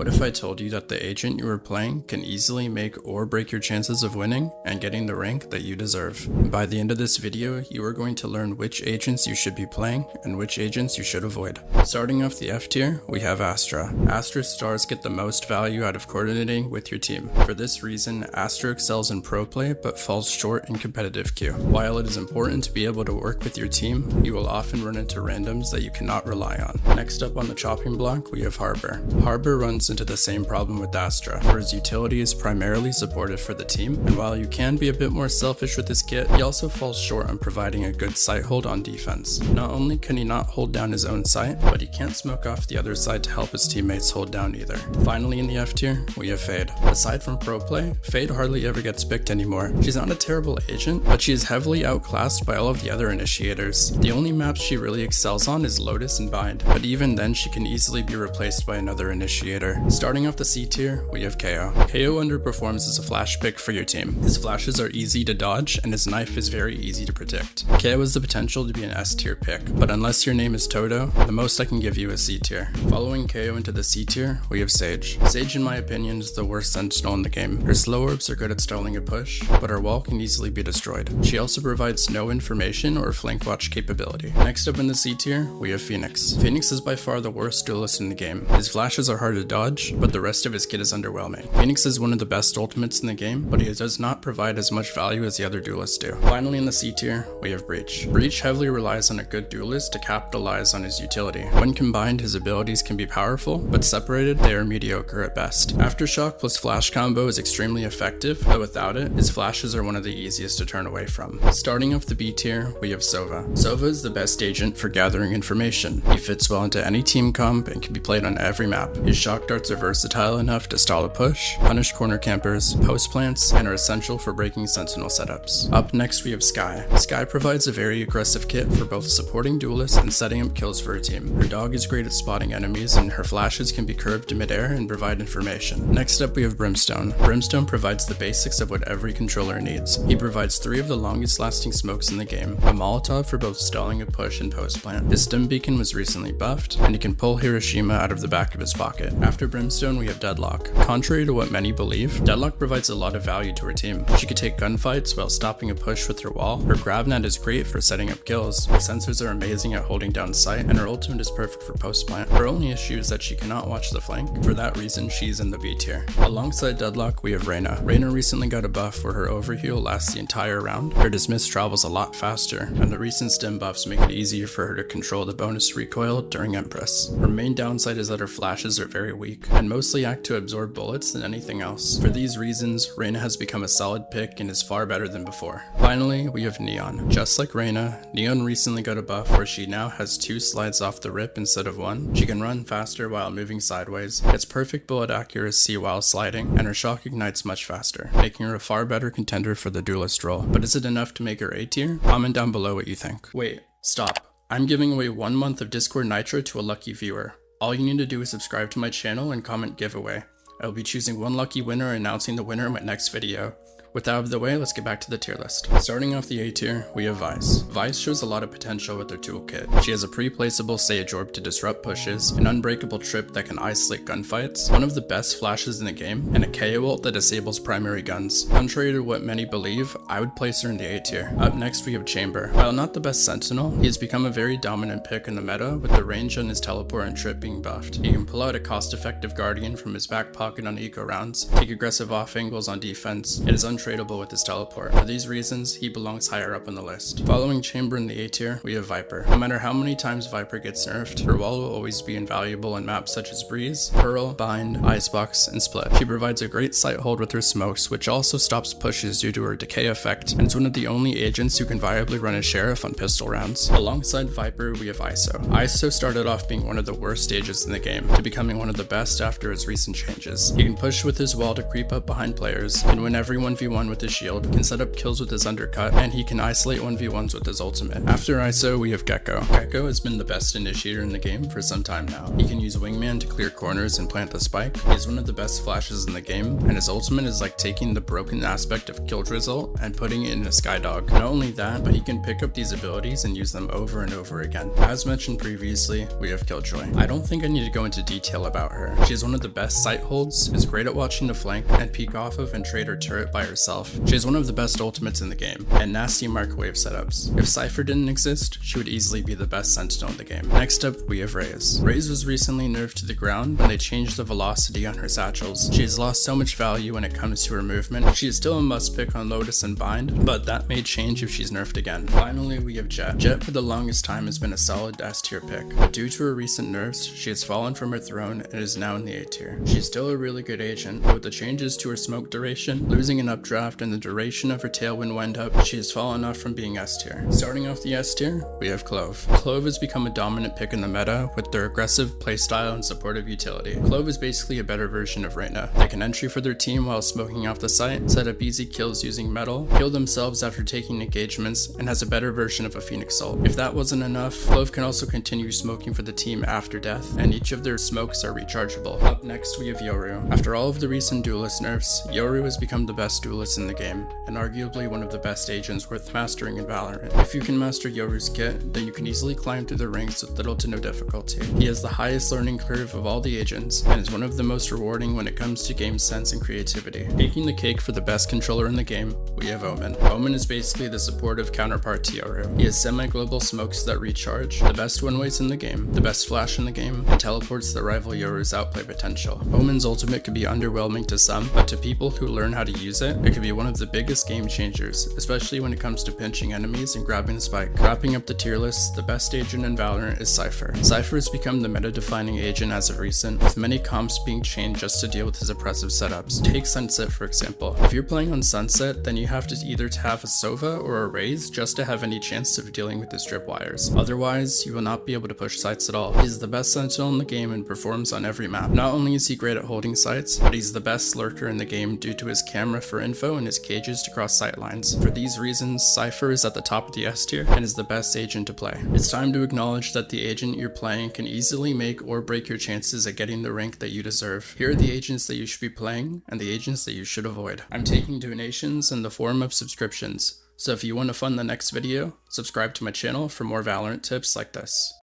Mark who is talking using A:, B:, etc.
A: What if I told you that the agent you are playing can easily make or break your chances of winning and getting the rank that you deserve? By the end of this video, you are going to learn which agents you should be playing and which agents you should avoid. Starting off the F tier, we have Astra. Astra stars get the most value out of coordinating with your team. For this reason, Astra excels in pro play but falls short in competitive queue. While it is important to be able to work with your team, you will often run into randoms that you cannot rely on. Next up on the chopping block, we have Harbor. Harbor runs into the same problem with Astra, where his utility is primarily supported for the team, and while you can be a bit more selfish with his kit, he also falls short on providing a good sight hold on defense. Not only can he not hold down his own sight, but he can't smoke off the other side to help his teammates hold down either. Finally in the F tier, we have Fade. Aside from pro play, Fade hardly ever gets picked anymore. She's not a terrible agent, but she is heavily outclassed by all of the other initiators. The only maps she really excels on is Lotus and Bind, but even then she can easily be replaced by another initiator. Starting off the C tier, we have KO. KO underperforms as a flash pick for your team. His flashes are easy to dodge, and his knife is very easy to predict. KO has the potential to be an S tier pick, but unless your name is Toto, the most I can give you is C tier. Following KO into the C tier, we have Sage. Sage, in my opinion, is the worst sentinel in the game. Her slow orbs are good at stalling a push, but her wall can easily be destroyed. She also provides no information or flank watch capability. Next up in the C tier, we have Phoenix. Phoenix is by far the worst duelist in the game. His flashes are hard to dodge, but the rest of his kit is underwhelming. Phoenix is one of the best ultimates in the game, but he does not provide as much value as the other duelists do. Finally in the C tier, we have Breach. Breach heavily relies on a good duelist to capitalize on his utility. When combined, his abilities can be powerful, but separated, they are mediocre at best. Aftershock plus flash combo is extremely effective, but without it, his flashes are one of the easiest to turn away from. Starting off the B tier, we have Sova. Sova is the best agent for gathering information. He fits well into any team comp and can be played on every map. His shock darts are versatile enough to stall a push, punish corner campers, post plants, and are essential for breaking sentinel setups. Up next we have Skye. Skye provides a very aggressive kit for both supporting duelists and setting up kills for a team. Her dog is great at spotting enemies, and her flashes can be curved to midair and provide information. Next up we have Brimstone. Brimstone provides the basics of what every controller needs. He provides 3 of the longest lasting smokes in the game, a Molotov for both stalling a push and post plant. His stim beacon was recently buffed, and he can pull Hiroshima out of the back of his pocket. After Brimstone we have Deadlock. Contrary to what many believe, Deadlock provides a lot of value to her team. She can take gunfights while stopping a push with her wall. Her grab net is great for setting up kills. Her sensors are amazing at holding down sight, and her ultimate is perfect for post plant. Her only issue is that she cannot watch the flank. For that reason, she's in the B tier. Alongside Deadlock, we have Reyna. Reyna recently got a buff where her overheal lasts the entire round. Her dismiss travels a lot faster, and the recent stim buffs make it easier for her to control the bonus recoil during Empress. Her main downside is that her flashes are very weak, and mostly act to absorb bullets than anything else. For these reasons, Reyna has become a solid pick and is far better than before. Finally, we have Neon. Just like Reyna, Neon recently got a buff where she now has 2 slides off the rip instead of 1. She can run faster while moving sideways, gets perfect bullet accuracy while sliding, and her shock ignites much faster, making her a far better contender for the duelist role. But is it enough to make her A tier? Comment down below what you think. Wait, stop. I'm giving away 1 month of Discord Nitro to a lucky viewer. All you need to do is subscribe to my channel and comment giveaway. I will be choosing 1 lucky winner and announcing the winner in my next video. With that out of the way, let's get back to the tier list. Starting off the A tier, we have Vice. Vice shows a lot of potential with her toolkit. She has a pre-placeable Sage Orb to disrupt pushes, an unbreakable trip that can isolate gunfights, one of the best flashes in the game, and a KO ult that disables primary guns. Contrary to what many believe, I would place her in the A tier. Up next we have Chamber. While not the best sentinel, he has become a very dominant pick in the meta, with the range on his teleport and trip being buffed. He can pull out a cost-effective guardian from his back pocket on eco rounds, take aggressive off angles on defense, and is untradeable with his teleport. For these reasons, he belongs higher up on the list. Following Chamber in the A tier, we have Viper. No matter how many times Viper gets nerfed, her wall will always be invaluable in maps such as Breeze, Pearl, Bind, Icebox, and Split. She provides a great sight hold with her smokes, which also stops pushes due to her decay effect, and is one of the only agents who can viably run a sheriff on pistol rounds. Alongside Viper, we have ISO. ISO started off being one of the worst stages in the game, to becoming one of the best after his recent changes. He can push with his wall to creep up behind players, can win every 1v1 1v1 with his shield, can set up kills with his undercut, and he can isolate 1v1s with his ultimate. After ISO, we have Gecko. Gecko has been the best initiator in the game for some time now. He can use Wingman to clear corners and plant the spike. He is one of the best flashes in the game, and his ultimate is like taking the broken aspect of Kill Drizzle and putting it in a Skydog. Not only that, but he can pick up these abilities and use them over and over again. As mentioned previously, we have Killjoy. I don't think I need to go into detail about her. She is one of the best sight holds, is great at watching the flank and peek off of and trade her turret by herself. She is one of the best ultimates in the game, and nasty microwave setups. If Cypher didn't exist, she would easily be the best sentinel in the game. Next up, we have Raze. Raze was recently nerfed to the ground when they changed the velocity on her satchels. She has lost so much value when it comes to her movement. She is still a must pick on Lotus and Bind, but that may change if she's nerfed again. Finally, we have Jett. Jett for the longest time has been a solid S tier pick, but due to her recent nerfs, she has fallen from her throne and is now in the A tier. She's still a really good agent, but with the changes to her smoke duration, losing an updraft, and the duration of her tailwind wind up, she has fallen off from being S tier. Starting off the S tier, we have Clove. Clove has become a dominant pick in the meta with their aggressive playstyle and supportive utility. Clove is basically a better version of Reyna. They can entry for their team while smoking off the site, set up easy kills using metal, heal themselves after taking engagements, and has a better version of a Phoenix ult. If that wasn't enough, Clove can also continue smoking for the team after death, and each of their smokes are rechargeable. Up next, we have Yoru. After all of the recent duelist nerfs, Yoru has become the best duelist in the game, and arguably one of the best agents worth mastering in Valorant. If you can master Yoru's kit, then you can easily climb through the ranks with little to no difficulty. He has the highest learning curve of all the agents, and is one of the most rewarding when it comes to game sense and creativity. Taking the cake for the best controller in the game, we have Omen. Omen is basically the supportive counterpart to Yoru. He has semi-global smokes that recharge, the best win-ways in the game, the best flash in the game, and teleports that rival Yoru's outplay potential. Omen's ultimate could be underwhelming to some, but to people who learn how to use it, it could be one of the biggest game changers, especially when it comes to pinching enemies and grabbing the spike. Wrapping up the tier list, the best agent in Valorant is Cypher. Cypher has become the meta-defining agent as of recent, with many comps being changed just to deal with his oppressive setups. Take Sunset for example. If you're playing on Sunset, then you have to either have a Sova or a Raze just to have any chance of dealing with his drip wires. Otherwise, you will not be able to push sites at all. He's the best sentinel in the game and performs on every map. Not only is he great at holding sites, but he's the best lurker in the game due to his camera for info and his cages to cross sight lines. For these reasons, Cypher is at the top of the S tier and is the best agent to play. It's time to acknowledge that the agent you're playing can easily make or break your chances at getting the rank that you deserve. Here are the agents that you should be playing and the agents that you should avoid. I'm taking donations in the form of subscriptions, so if you want to fund the next video, subscribe to my channel for more Valorant tips like this.